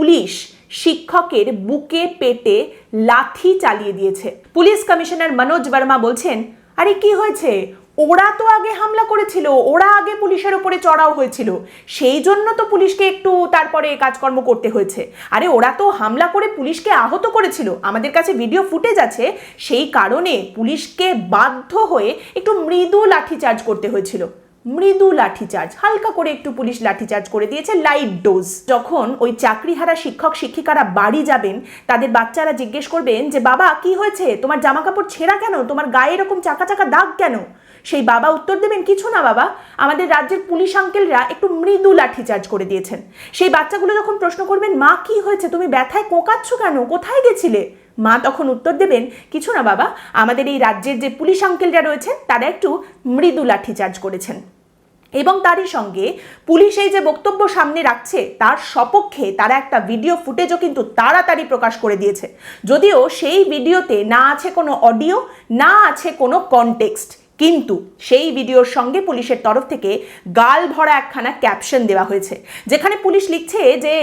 Police শিক্ষকের বুকে পেটে লাথি চালিয়ে দিয়েছে। পুলিশ কমিশনার মনোজ বর্মা বলছেন, আরে কি হয়েছে, ওরা তো আগে হামলা করেছিল, ওরা আগে পুলিশের ওপরে চড়াও হয়েছিল, সেই জন্য তো পুলিশকে একটু তারপরে কাজকর্ম করতে হয়েছে। আরে ওরা তো হামলা করে পুলিশকে আহত করেছিল, আমাদের কাছে ভিডিও ফুটেজ আছে, সেই কারণে পুলিশকে বাধ্য হয়ে একটু মৃদু লাঠিচার্জ করতে হয়েছিল। মৃদু লাঠিচার্জ, হালকা করে একটু পুলিশ লাঠিচার্জ করে দিয়েছে, লাইট ডোজ। যখন ওই চাকরিহারা শিক্ষক শিক্ষিকারা বাড়ি যাবেন, তাদের বাচ্চারা জিজ্ঞেস করবেন যে বাবা কি হয়েছে, তোমার জামা কাপড় ছেঁড়া কেন, তোমার গায়ে এরকম চাকা চাকা দাগ কেন? সেই বাবা উত্তর দেবেন, কিছু না বাবা, আমাদের রাজ্যের পুলিশ আঙ্কেলরা একটু মৃদু লাঠিচার্জ করে দিয়েছেন। সেই বাচ্চাগুলো যখন প্রশ্ন করবেন, মা কি হয়েছে, তুমি ব্যথায় কোঁকাচ্ছ কেন, কোথায় গেছিলে? মা তখন উত্তর দেবেন, কিছু না বাবা, আমাদের এই রাজ্যের যে পুলিশ আঙ্কেলরা রয়েছেন তারা একটু মৃদু লাঠিচার্জ করেছেন। এবং তারই সঙ্গে পুলিশ এই যে বক্তব্য সামনে রাখছে তার সপক্ষে তারা একটা ভিডিও ফুটেজও কিন্তু তাড়াতাড়ি প্রকাশ করে দিয়েছে, যদিও সেই ভিডিওতে না আছে কোনো অডিও, না আছে কোনো কনটেক্সট, কিন্তু সেই ভিডিওর সঙ্গে পুলিশের তরফ থেকে গাল ভরা একখানা ক্যাপশন দেওয়া হয়েছে, যেখানে পুলিশ লিখছে যে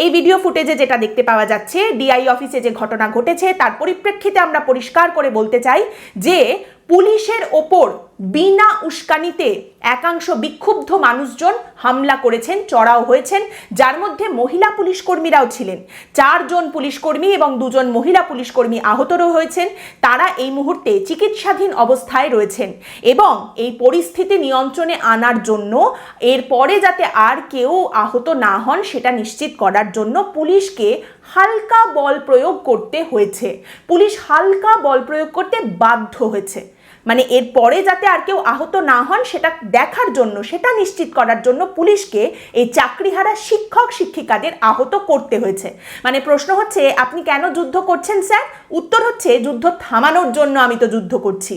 এই ভিডিও ফুটেজে যেটা দেখতে পাওয়া যাচ্ছে, ডিআই অফিসে যে ঘটনা ঘটেছে তার পরিপ্রেক্ষিতে আমরা পরিষ্কার করে বলতে চাই যে পুলিশের ওপর বিনা উস্কানিতে একাংশ বিক্ষুব্ধ মানুষজন হামলা করেছেন, চড়াও হয়েছেন, যার মধ্যে মহিলা পুলিশ কর্মীরাও ছিলেন। 4 জন পুলিশ কর্মী এবং 2 জন মহিলা পুলিশ কর্মী আহতও হয়েছেন। তারা এই মুহূর্তে চিকিৎসাধীন অবস্থায় রয়েছেন এবং এই পরিস্থিতি নিয়ন্ত্রণে আনার জন্য, এরপরে যাতে আর কেউ আহত না হন সেটা নিশ্চিত করার জন্য পুলিশকে হালকা বল প্রয়োগ করতে হয়েছে। পুলিশ হালকা বল প্রয়োগ করতে বাধ্য হয়েছে, মানে এরপরে যাতে আর কেউ আহত না হন সেটা দেখার জন্য, সেটা নিশ্চিত করার জন্য পুলিশকে এই চাকরিহারা শিক্ষক শিক্ষিকাদের আহত করতে হয়েছে। মানে প্রশ্ন হচ্ছে, আপনি কেন যুদ্ধ করছেন স্যার? উত্তর হচ্ছে, যুদ্ধ থামানোর জন্য আমি তো যুদ্ধ করছি।